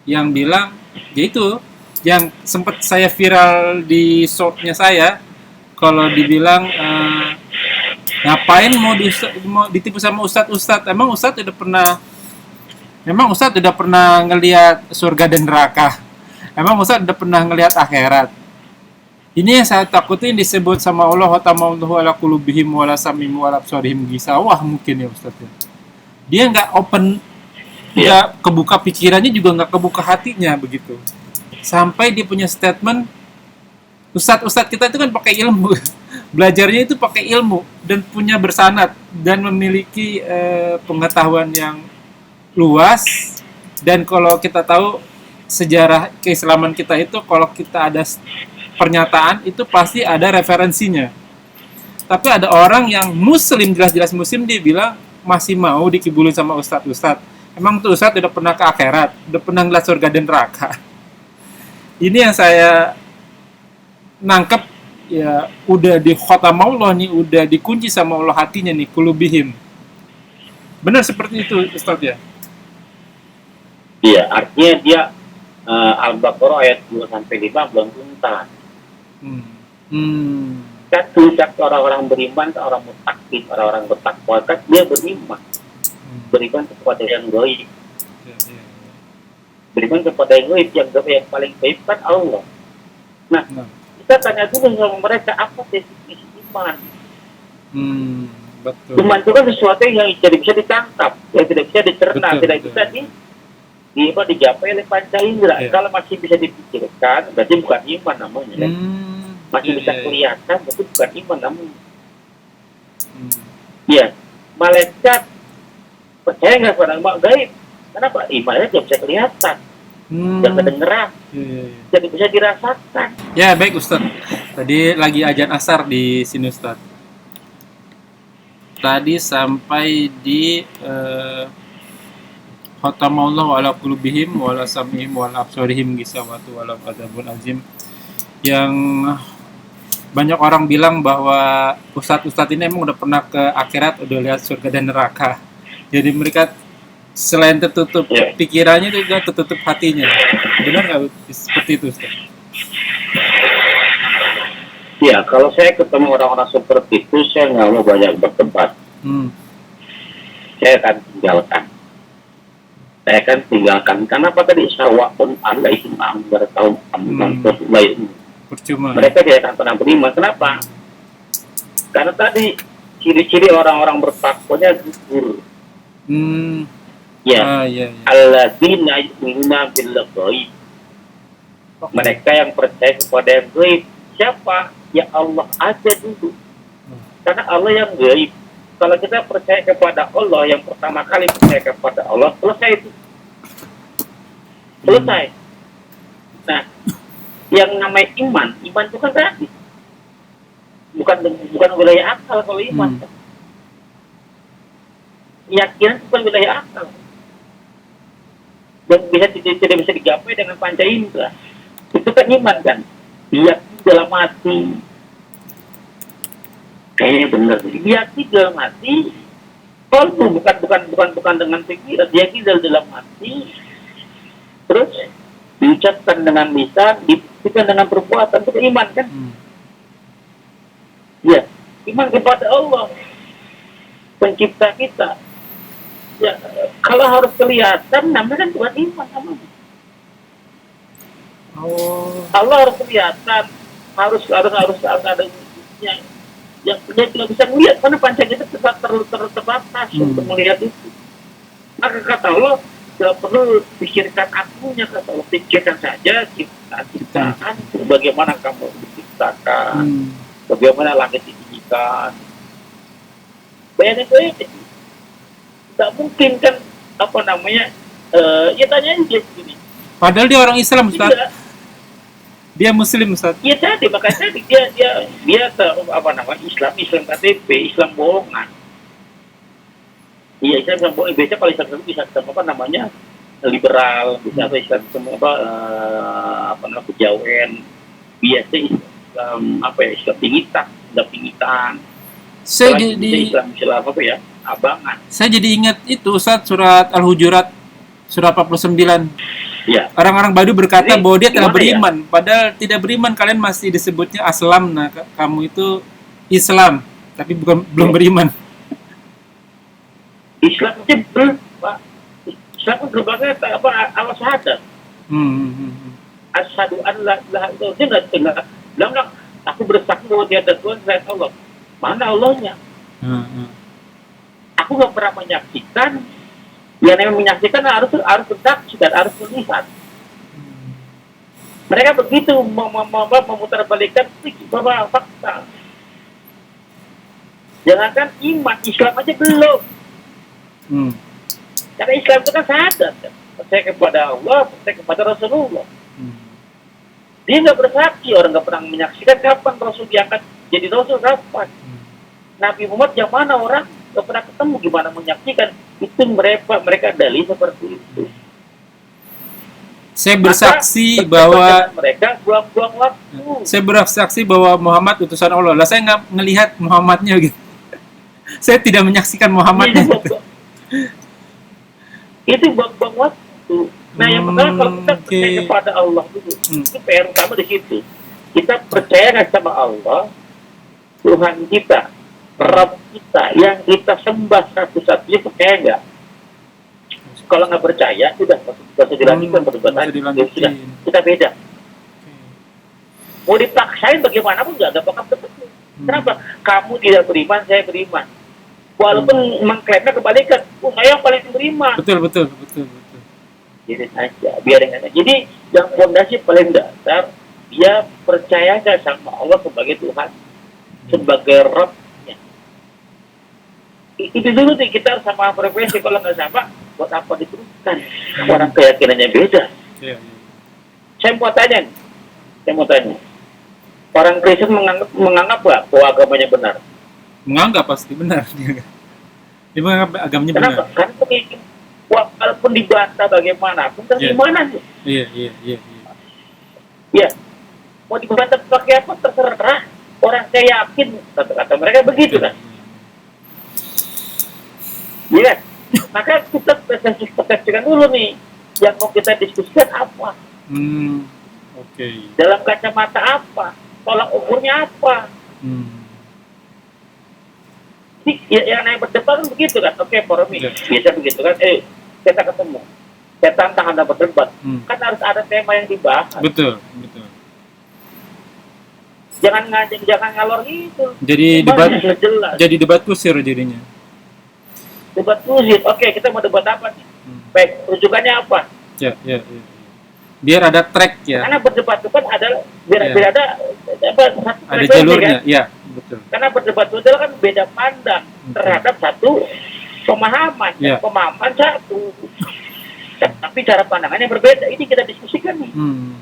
yang bilang, ya itu yang sempat saya viral di shortnya saya, kalau dibilang ngapain mau ditipu sama ustadz, emang ustadz udah pernah ngelihat surga dan neraka, emang ustadz udah pernah ngelihat akhirat. Ini yang saya takutin disebut sama Allah, wa tamallahu ala qulubihim wa la samim wa la absarihim gisawah, mungkin ya ustadz ya. Dia nggak open, nggak kebuka pikirannya, juga nggak kebuka hatinya begitu. Sampai dia punya statement, ustadz kita itu kan pakai ilmu, belajarnya itu pakai ilmu dan punya bersanad dan memiliki pengetahuan yang luas. Dan kalau kita tahu sejarah keislaman kita itu, kalau kita ada pernyataan itu pasti ada referensinya. Tapi ada orang yang muslim, jelas-jelas muslim, dia bilang masih mau dikibulin sama ustadz. Emang tuh ustadz udah pernah ke akhirat, udah pernah ngeliat surga dan neraka. Ini yang saya nangkep, ya udah di khotam Allah nih, udah dikunci sama Allah hatinya nih, kulubihim. Benar seperti itu ustadz ya? Iya, artinya dia Al-Baqarah ayat 2 sampai 5 belum tuntas. Kan puncak orang-orang beriman, orang mutakin, orang-orang bertakwa, kan dia beriman. Beriman kepada yang gaib. Beriman kepada yang gaib, yang paling gaib kan Allah. Nah, kita tanya dulu sama mereka, apa definisi iman? Betul. Iman itu kan sesuatu yang tidak bisa ditangkap, yang tidak bisa dicerna, tidak bisa digapai oleh panca indera. Kalau masih bisa dipikirkan, berarti bukan iman namanya. Masih bisa kelihatan, berarti bukan iman namanya. Ya, malaikat percaya nggak pada iman gaib? Kenapa? Imannya tidak bisa kelihatan, tidak kedengeran, tidak bisa dirasakan. Ya baik Ustaz. Tadi lagi ajan asar di sini Ustaz. Tadi sampai di khatamallahu ala qulubihim wa la sam'ihim wa la absarihim gisawatu wa la adzabun azim. Yang banyak orang bilang bahwa ustadz ini emang udah pernah ke akhirat, udah lihat surga dan neraka. Jadi mereka selain tertutup pikirannya juga tertutup hatinya. Benar nggak seperti itu Ustaz? Ya, kalau saya ketemu orang-orang seperti itu, saya nggak mau banyak berdebat. Saya akan tinggalkan. Kenapa tadi sawa'un alaihim ambartahum lain? Percuma. Mereka tidak akan pernah beriman. Kenapa? Karena tadi ciri-ciri orang-orang bertakwanya gugur. Alladzina yu'minuna bil ghaib. Mereka yang percaya kepada yang gaib. Siapa? Ya Allah aja dulu. Karena Allah yang gaib. Kalau kita percaya kepada Allah, yang pertama kali percaya kepada Allah, selesai itu. Selesai. Nah, yang namanya iman itu kan tadi. Bukan wilayah akal kalau iman. Keyakinan bukan wilayah akal. Dan tidak bisa digapai dengan panca indera. Itu kan iman kan. Dia dalam hati. Kayaknya benar. Dia dalam hati. Kalau bukan dengan pikiran, dia dalam hati. Terus diucapkan dengan lisan, dibuktikan dengan perbuatan, itu iman kan? Ya, iman kepada Allah, pencipta kita. Ya, kalau harus kelihatan, namanya kan bukan iman namanya. Allah harus kelihatan, harus ada yang tidak bisa melihat, karena panca kita terbatas untuk melihat itu. Maka kata Allah, tidak perlu pikirkan akunya, kata Allah, pikirkan saja ciptaan, bagaimana kamu diciptakan, bagaimana langit ditinggikan. Bayangin itu, tidak mungkin kan, ya tanya aja begini. Padahal dia orang Islam Ustaz. Dia Muslim Ustaz. Iya tadi, makanya tadi dia Islam KTP, Islam bohongan. Iya, Islam bohongan. Biasanya kalau Islam bisa liberal, bisa Islam kejawen, biasa Islam pingitan, Islam pingitan. Saya Apalagi jadi Islam apa ya? Abangan. saya jadi ingat itu Ustaz, surat Al-Hujurat surat 49. Ya. Orang-orang Badu berkata Jadi, bahwa dia telah gimana ya? beriman, padahal tidak beriman, kalian masih disebutnya aslam. Nah, kamu itu Islam, tapi belum beriman. Islam itu Pak. Islam itu berbagai apa ala syahadat. Asyhadu an la ilaha illallah. Dia enggak bilang aku bersaksi bahwa tiada Tuhan selain Allah. Mana Allahnya? Aku nggak pernah menyaksikan. Yang namanya menyaksikan harus bersaksi dan harus melihat. Mereka begitu memutarbalikkan bahwa fakta. Jangankan iman, Islam aja belum. Karena Islam itu kan syahadat, kan? Percaya kepada Allah, percaya kepada Rasulullah. Dia nggak bersaksi, orang nggak pernah menyaksikan kapan Rasul diangkat jadi Rasul, kapan. Nabi Muhammad yang mana orang nggak pernah ketemu, gimana menyaksikan. Itu mereka dalih seperti itu. Saya bersaksi bahwa mereka buang-buang waktu. Saya bersaksi bahwa Muhammad utusan Allah. Lah saya nggak melihat Muhammadnya gitu. Saya tidak menyaksikan Muhammadnya. Itu buang-buang waktu. Nah, yang pertama kalau kita percaya kepada Allah dulu, itu PR utama di situ. Kita percaya sama Allah, Tuhan kita, Rabb kita, yang kita sembah satu-satunya, percaya nggak? Kalau nggak percaya, sudah bisa dilanjutkan perdebatan. Sudah, kita beda. Mau dipaksain bagaimanapun nggak bakal ketemu. Kenapa? Kamu tidak beriman, saya beriman. Walaupun mengklaimnya kebalikan, saya yang paling beriman. Betul. Biarin aja, biarin aja. Jadi yang fondasi paling dasar, dia percaya nggak sama Allah sebagai Tuhan, sebagai Rabb-nya. Itu dulu nih, kita harus sama frekuensi. Kalau nggak sama, buat apa diteruskan? Orang keyakinannya beda. Saya mau tanya, orang Kristen menganggap nggak bahwa agamanya benar? Menganggap pasti benar. Dia menganggap agamanya benar. Kenapa? Karena walaupun dibantah bagaimanapun, gimana sih? Iya. Ya, mau dibantah pakai apa terserah. Orang saya yakin, kata mereka begitu kan? Iya. Maka kita persepsikan dulu nih, yang mau kita diskusikan apa? Dalam kacamata apa? Tolak ukurnya apa? Jadi yang naik berdebat kan begitu kan? Oke, Poromi, biasa begitu kan? Kita ketemu, saya tantang Anda berdebat. Kan harus ada tema yang dibahas. Betul. Jangan ngalor gitu. Jadi debat kusir jadinya. Debat kusir. Oke, kita mau debat apa nih? Baik, rujukannya apa? Ya. Biar ada track ya. Karena berdebat itu kan ada biar ada ada jalurnya, kan? Ya, betul. Karena berdebat itu kan beda pandang terhadap satu pemahaman, pemahaman satu. Tapi cara pandangannya berbeda. Ini kita diskusikan nih.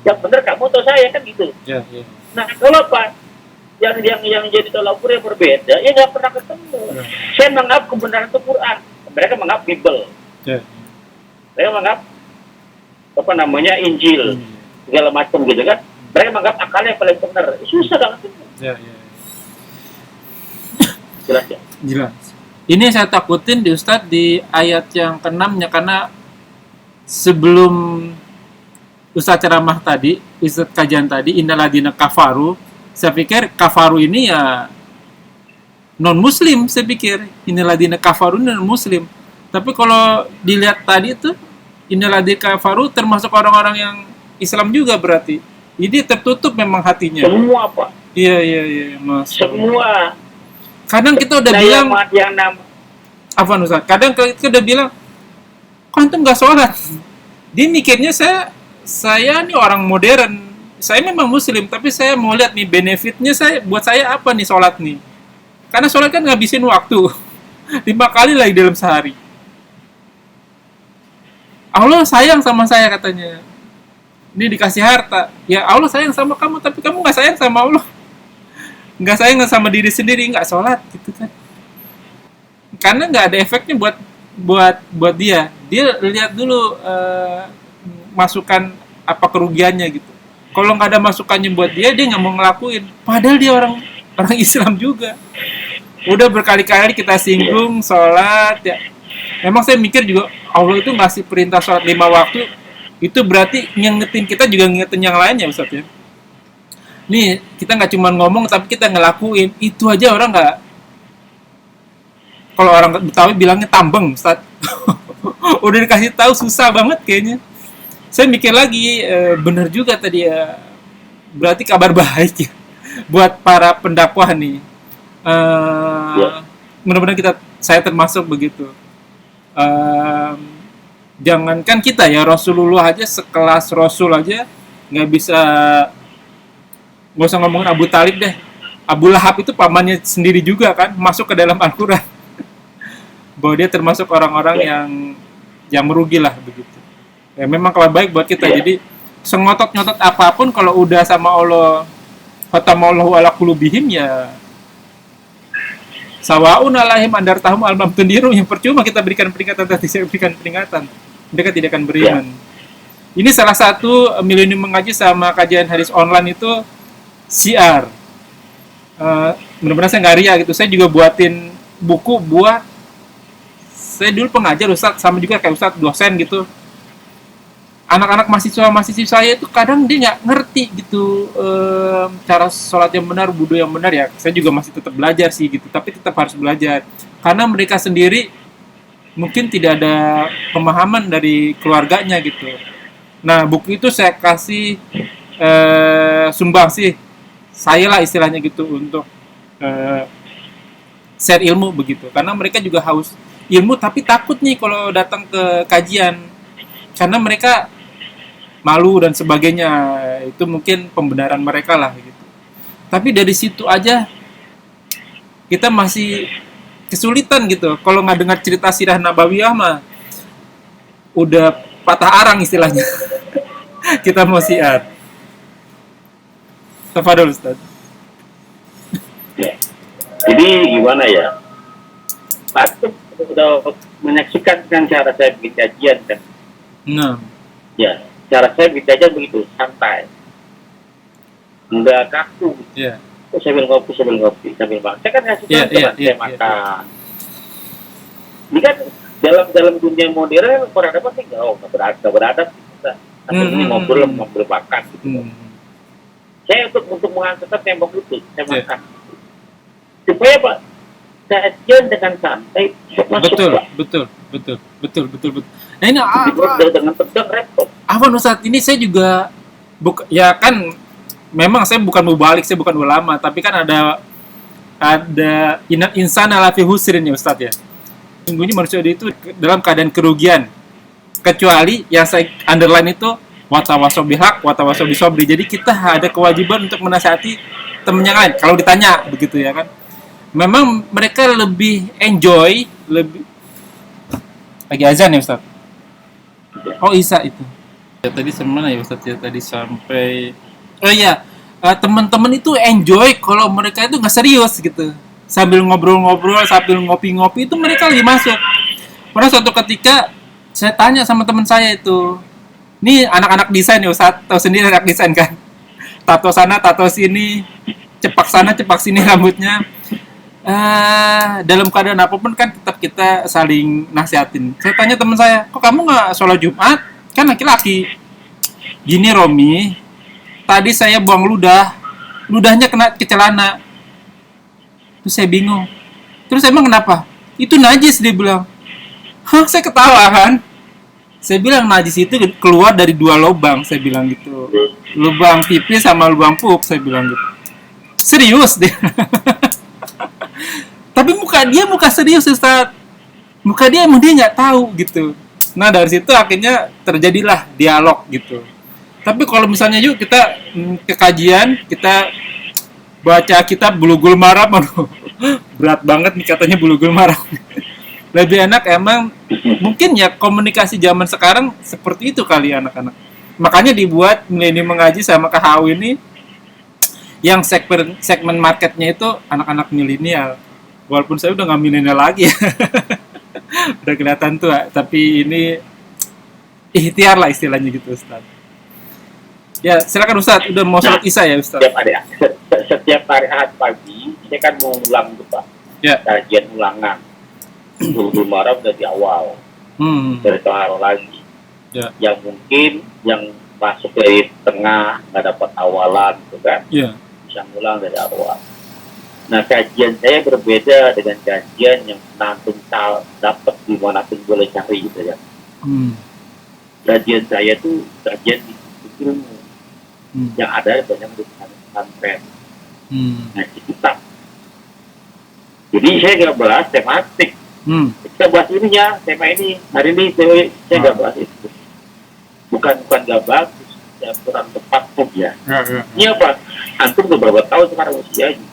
Yang benar kamu atau saya kan gitu. Ya. Nah, kalau apa? Yang jadi tolak ukur yang berbeda, ya nggak pernah ketemu. Saya menganggap kebenaran itu Quran, mereka menganggap Bible. Mereka menganggap Injil, segala macam gitu kan. Mereka menganggap akalnya paling benar. Susah banget ketemu. Jelas ya? Jelas. Ini yang saya takutin di Ustadz di ayat yang ke-6-nya, karena sebelum Ustadz ceramah tadi, Ustadz kajian tadi, innaladina kafaru, saya pikir kafaru ini ya non-muslim, saya pikir innaladina kafaru non-muslim. Tapi kalau dilihat tadi itu, innaladina kafaru termasuk orang-orang yang Islam juga berarti. Jadi tertutup memang hatinya. Semua Pak. Iya, Mas. Semua. Kadang kita udah bilang apa Ustaz? Kadang kita udah bilang, kok antum nggak sholat? Dia mikirnya saya nih orang modern. Saya memang muslim, tapi saya mau lihat nih benefitnya buat saya apa nih sholat nih? Karena sholat kan ngabisin waktu 5 kali lagi dalam sehari. Allah sayang sama saya katanya. Ini dikasih harta. Ya Allah sayang sama kamu, tapi kamu nggak sayang sama Allah. Nggak sayang sama diri sendiri, nggak sholat gitu kan. Karena nggak ada efeknya buat dia. Dia lihat dulu masukan apa kerugiannya gitu. Kalau nggak ada masukannya buat dia nggak mau ngelakuin. Padahal dia orang orang Islam juga. Udah berkali-kali kita singgung sholat ya. Memang saya mikir juga Allah itu ngasih perintah sholat 5 waktu, itu berarti ngingetin kita juga ngingetin yang lainnya Ustaz ya. Nih kita nggak cuma ngomong tapi kita ngelakuin, itu aja orang nggak. Kalau orang Betawi bilangnya tambeng Ustaz. Udah dikasih tahu susah banget kayaknya. Saya mikir lagi, benar juga tadi ya. Berarti kabar baik ya buat para pendakwah nih. Mudah-mudahan saya termasuk begitu. Jangankan kita ya, Rasulullah aja sekelas Rasul aja nggak usah ngomongin Abu Talib deh. Abu Lahab itu pamannya sendiri juga kan, masuk ke dalam Al-Quran. Bahwa dia termasuk orang-orang yang merugi lah begitu. Ya memang kabar baik buat kita. Jadi sengotot-nyotot apapun kalau udah sama Allah, khatamallahu ala qulubihim ya sawaun alaihim andartahum albam tundiru, yang percuma kita berikan peringatan, tadi saya berikan peringatan, mereka tidak akan beriman. Ini salah satu Milenium Mengaji sama kajian hadis online itu siar. Benar-benar saya nggak ria gitu. Saya juga buatin buku buat, saya dulu pengajar Ustadz, sama juga kayak Ustadz dosen gitu. Anak-anak mahasiswa saya itu kadang dia nggak ngerti gitu cara sholat yang benar, wudu yang benar ya. Saya juga masih tetap belajar sih gitu, tapi tetap harus belajar karena mereka sendiri mungkin tidak ada pemahaman dari keluarganya gitu. Nah buku itu saya kasih sumbang sih saya lah istilahnya gitu untuk share ilmu begitu, karena mereka juga haus ilmu tapi takut nih kalau datang ke kajian karena mereka malu dan sebagainya. Itu mungkin pembenaran mereka lah gitu. Tapi dari situ aja kita masih kesulitan gitu. Kalau nggak dengar cerita sirah nabawiyah mah udah patah arang istilahnya. Kita mau siar. Tafadhol Ustaz. Ya. Jadi gimana ya? Patut udah menyaksikan kan cara saya bikin kajian kan. Nah. Ya, cara saya bikin kajian begitu, santai. Enggak kaku. Iya. Sambil ngopi, sambil makan. Saya kan saya makan. Ini kan dalam dunia modern peradaban sih nggak beradab kita. Ini ngobrol makan gitu. Saya untuk mengangkat tembok itu, saya makan. Supaya Pak, kajian dengan santai masuk Pak. Betul. Nah ini dengan pedang repot. Afwan Ustaz, ini saya juga ya kan memang saya bukan mubalik, saya bukan ulama, tapi kan ada inna insana lafi husrin ya Ustaz ya. Sungguhnya manusia itu dalam keadaan kerugian. Kecuali yang saya underline itu watawasaw bihaq, watawasaw bisobri. Jadi kita ada kewajiban untuk menasihati teman yang lain. Kalau ditanya begitu ya kan. Memang mereka lebih enjoy, lebih lagi azan ya Ustaz. Oh Isa itu. Ya tadi semana ya Ustaz ya, tadi sampai teman-teman itu enjoy kalau mereka itu nggak serius gitu. Sambil ngobrol-ngobrol, sambil ngopi-ngopi itu mereka lagi masuk. Pernah suatu ketika saya tanya sama teman saya itu, ini anak-anak desain ya Ustaz, tahu sendiri anak desain kan, tato sana, tato sini, cepak sana, cepak sini rambutnya. Dalam keadaan apapun kan tetap kita saling nasihatin. Saya tanya teman saya, kok kamu nggak sholat Jumat? Kan laki-laki. Gini Romi, tadi saya buang ludahnya kena ke celana. Terus saya bingung. Terus emang kenapa? Itu najis, dia bilang. Hah, saya ketawa kan. Saya bilang najis itu keluar dari 2 lubang, saya bilang gitu. Lubang pipis sama lubang pup, saya bilang gitu. Serius dia. Tapi muka serius Ustaz. Muka dia emang dia nggak tahu gitu. Nah dari situ akhirnya terjadilah dialog gitu. Tapi kalau misalnya yuk kita ke kajian, kita baca kitab Bulughul Maram, berat banget nih katanya Bulughul Maram. Lebih enak emang mungkin ya komunikasi zaman sekarang seperti itu kali anak-anak. Makanya dibuat Milenium Mengaji sama KHU ini yang segmen marketnya itu anak-anak milenial. Walaupun saya udah nggak milenial lagi ya. Udah kelihatan tua, tapi ini ikhtiar lah istilahnya gitu Ustaz. Ya, silakan Ustaz. Udah mau sholat Isya ya Ustaz? Setiap hari Ahad pagi, saya kan mau ulang tuh Pak. Ya. Kajian ulangan. Bulughul Maram dari awal. Dari Toharo lagi. Ya. Yang mungkin yang masuk dari tengah, nggak dapat awalan, gitu kan. Ya. Bisa ngulang dari awal. Nah, kajian saya berbeda dengan kajian yang nantung dapat dimanapun boleh cari gitu ya. Kajian saya tuh kajian di ilmu. Yang ada banyak di pesantren. Ngaji kitab. Jadi saya nggak bahas tematik. Kita bahas ininya, tema ini. Hari ini saya nggak bahas itu. Bukan nggak bagus, ya kurang tepat pun ya. Ini apa? Antum udah berapa tahun sekarang usianya?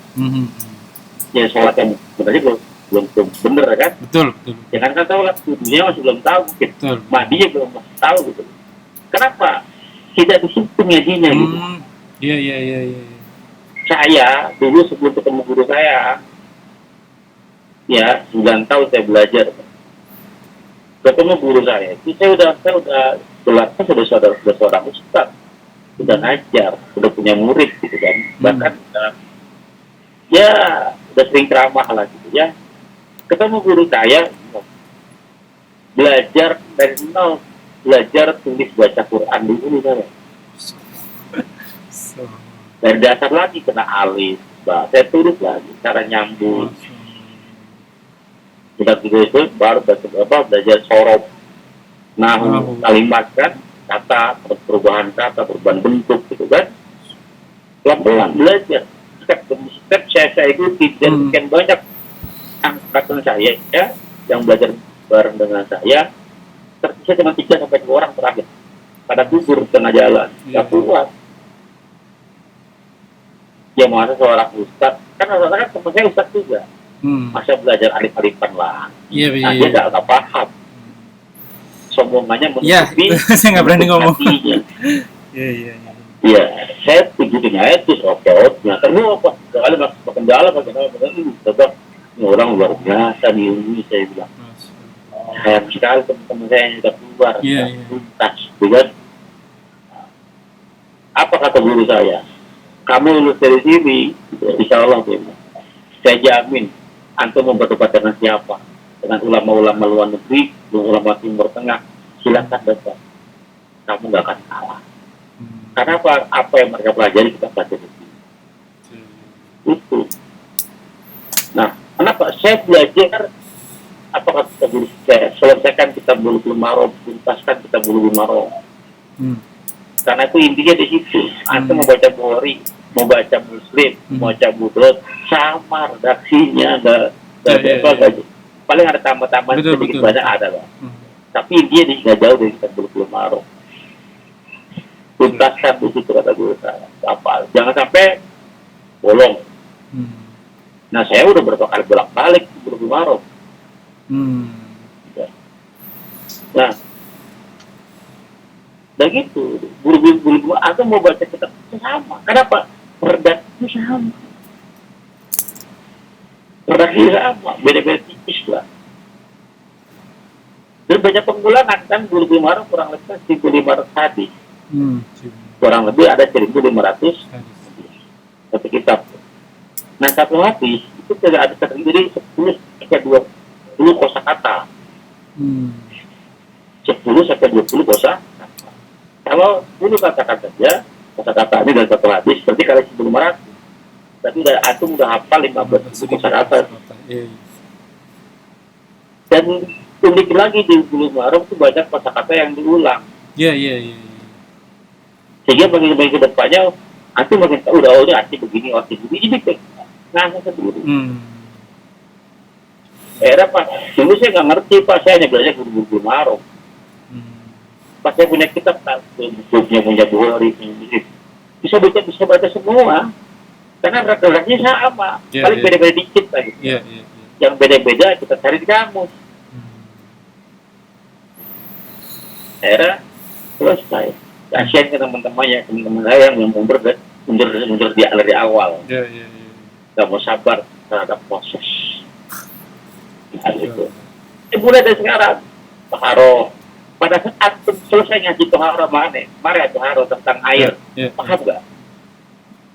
Ya sholat yang sebenarnya belum bener kan? Betul. Jangan kan tahu lah, dunia masih belum tahu mungkin. Madinya belum masih tahu gitu. Kenapa? Tidak disitu ngajinya gitu. Iya. Saya dulu sebelum ketemu guru saya, ya 9 tahun saya belajar. Ketemu guru saya, itu saya udah jelasnya sudah seorang ustaz, udah ngajar, udah punya murid gitu kan. Bahkan ya udah sering ceramah lah gitu ya. Ketemu guru saya, belajar dari nol, belajar tulis baca Quran dulu saya. Dari dasar lagi kena alif, saya tulis lagi cara nyambung. Udah gitu itu baru belajar sorob, nahu, kalimat kan, kata, perubahan kata, perubahan bentuk gitu kan. Pelan-pelan belajar. Step saya ikuti dan sekian banyak angkatan saya ya yang belajar bareng dengan saya, tersisa cuma 3 sampai 2 orang terakhir pada gugur tengah jalan, nggak kuat. Ya masa seorang ustaz kan rata-rata kan teman saya ustaz juga, masa belajar alif-alifan lah, dia nggak paham, sombongannya menutupi. Saya nggak berani ngomong. Iya, saya begitunya itu oke-oke. Terus apa? Sekali masuk kendala, bagaimana? Orang luar biasa di ini, saya bilang. Sayang sekali teman-teman saya yang sudah keluar, tuntas, bukan? Apa kata guru saya? Kamu lulus dari sini, insya Allah, saya jamin, antum mau berdebat dengan siapa? Dengan ulama-ulama luar negeri, ulama Timur Tengah, silakan debat. Kamu nggak akan kalah. Karena apa yang mereka pelajari kita pelajari itu. Nah, kenapa saya belajar? Apa kata guru saya? Selesaikan kita Bulughul Maram, tuntaskan kita Bulughul Maram. Karena itu intinya di situ. Antum mau baca Bukhari, mau baca Muslim, mau baca Budot, sama redaksinya, paling ada tambah-tambahan sedikit banyak ada lah. Tapi intinya nggak jauh dari kita Bulughul Maram. Tuntaskan di situ kata guru saya. Apa? Jangan sampai bolong. Nah, saya udah berapa kali bolak-balik di Bulughul Maram. Nah, dan gitu, bulu-bulu atau mau baca kitab sama. Kenapa? Redaksinya sama. Beda-beda tipis lah. Dan banyak pengulangan kan, Bulughul Maram kurang lebih 1.500 hadis. Kurang lebih ada 1.500 satu kitab. Nah, satu hadis itu tidak ada terdiri 10 sampai 20 kosakata. 10 sampai 20 kosakata. Kalau 10 katakan saja, kosakata ini dari satu hadis, berarti kali 1.500. Tapi antum udah hafal 15 kosakata. Dan unik lagi di Bulughul Maram itu banyak kosakata yang diulang. Iya. Sehingga bagi ke depannya, antum makin tahu udah arti begini, ini ngasih sendiri. Pak, dulu saya nggak ngerti Pak, saya hanya belajar Bulughul Maram. Pas saya punya kitab, punya Bukhari, bisa baca semua, karena redaksinya sama, paling beda-beda dikit lagi. Yang beda-beda kita cari di kamus. Akhirnya selesai. Kasihan ke teman-teman saya yang mundur dari awal. Gak mau sabar terhadap proses. Nah, itu. Mulai dari sekarang, Toharo, pada saat antum selesai ngasih tohara mana, mari tohara tentang air, Ya, paham nggak?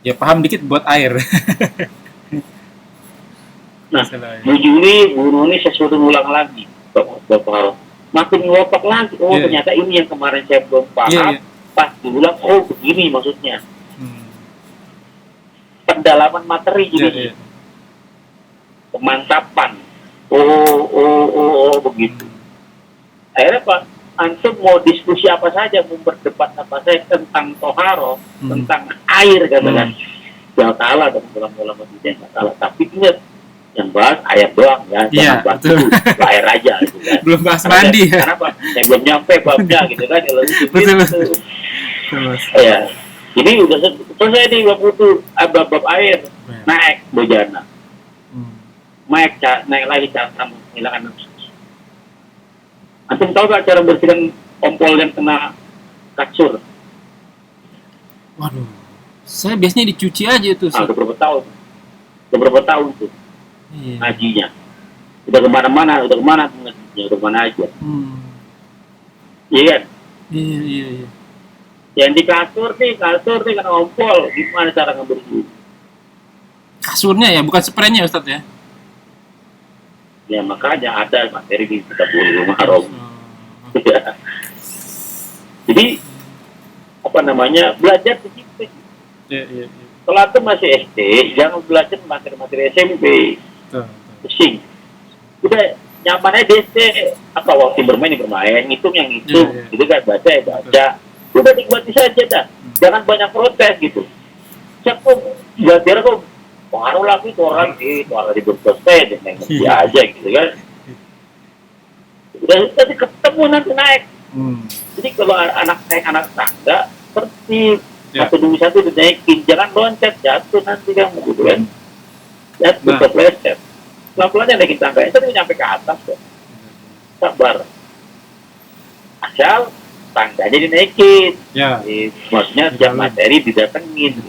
ya paham dikit buat air. Nah, Masalah, ya. guru ini saya suruh ulang lagi, Bapak. Makin ngelopak lagi, oh Iya. ternyata ini yang kemarin saya belum paham, Iya, iya. pas diulang, oh begini maksudnya. Hmm. Pendalaman materi Iya, jadi iya. pemantapan. Oh, begitu. Akhirnya Pak, antum mau diskusi apa saja, mau berdebat apa saja tentang toharo, tentang air katakan. Yang salah dan ulama-ulama tidak yang salah. Tapi ingat, yang bahas air doang ya, Iya, jangan bahas betul. dulu, air aja gitu kan. Belum bahas mandi ya. Kenapa? Saya belum nyampe babnya gitu kan, kalau gitu. Betul, betul. Terus. Ya, ini udah selesai nih bab air, naik bojana, naik lagi cara menghilangkan nafsu. Antum tahu gak cara bersihkan kompol yang kena kasur? Waduh, saya biasanya dicuci aja itu. Udah berapa tahun tuh Iya. ngajinya. Udah kemana-mana ngajinya, udah kemana aja. Iya kan? Iya. Yang di kasur nih kena kompol, gimana cara ngebersihin? Kasurnya ya, bukan spraynya Ustadz ya. Ya makanya ada materi di kitab Bulughul Maram. Ya. Jadi apa namanya, belajar di situ. Iya. Kalau antum masih SD, jangan belajar materi-materi SMP. Betul. Pusing. Udah nyaman aja di SD, apa waktu bermain ngitung yang ngitung, Iya. gitu kan, baca. Udah nikmati saja dah. Jangan banyak protes gitu. Cek kok belajar kok pengaruh lagi tuh orang di berproses dan yang ngerti aja gitu kan. Udah tadi ketemu nanti naik. Jadi kalau anak tangga tertib, satu demi satu dinaikin, jangan loncat jatuh nanti kamu gitu kan. Jatuh kepleset. Pelan-pelan naikin tangga itu nyampe ke atas kok. Sabar. Asal tangganya dinaikin. Ya. Maksudnya jam materi didatengin.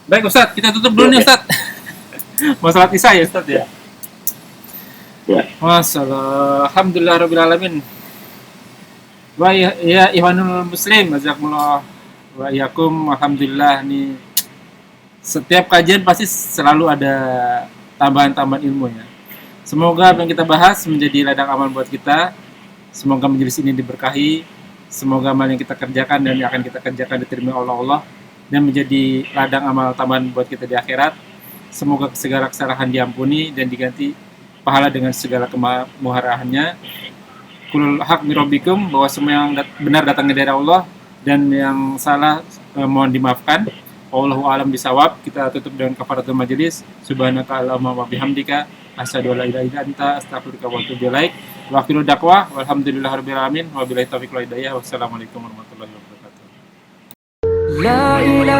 Baik Ustadz, kita tutup dulu nih Ustadz. Mau salat isya ya Ustadz ya? Ya. Masalah, alhamdulillahirrahmanirrahim. Wa ya ihwanul muslim, jazakumullah wa iyakum, alhamdulillah nih. Setiap kajian pasti selalu ada tambahan-tambahan ilmu ya. Semoga apa yang kita bahas menjadi ladang amal buat kita. Semoga majelis ini diberkahi. Semoga amal yang kita kerjakan dan yang akan kita kerjakan diterima oleh Allah dan menjadi ladang amal tambahan buat kita di akhirat. Semoga segala kesalahan diampuni dan diganti pahala dengan segala kemurahannya. Kulul haq mirabbikum, bahwa semua yang benar datangnya dari Allah dan yang salah mohon dimaafkan. Wallahu a'lam bisawab. Kita tutup dengan kafaratul majelis. Subhanaka allahumma wa bihamdika asyhadu an la ilaha illa anta astaghfiruka wa atubu ilaik. Wa akhiru da'wah walhamdulillahirabbil alamin wa billahi taufiq wal hidayah. Wassalamualaikum warahmatullahi wabarakatuh. La ilaha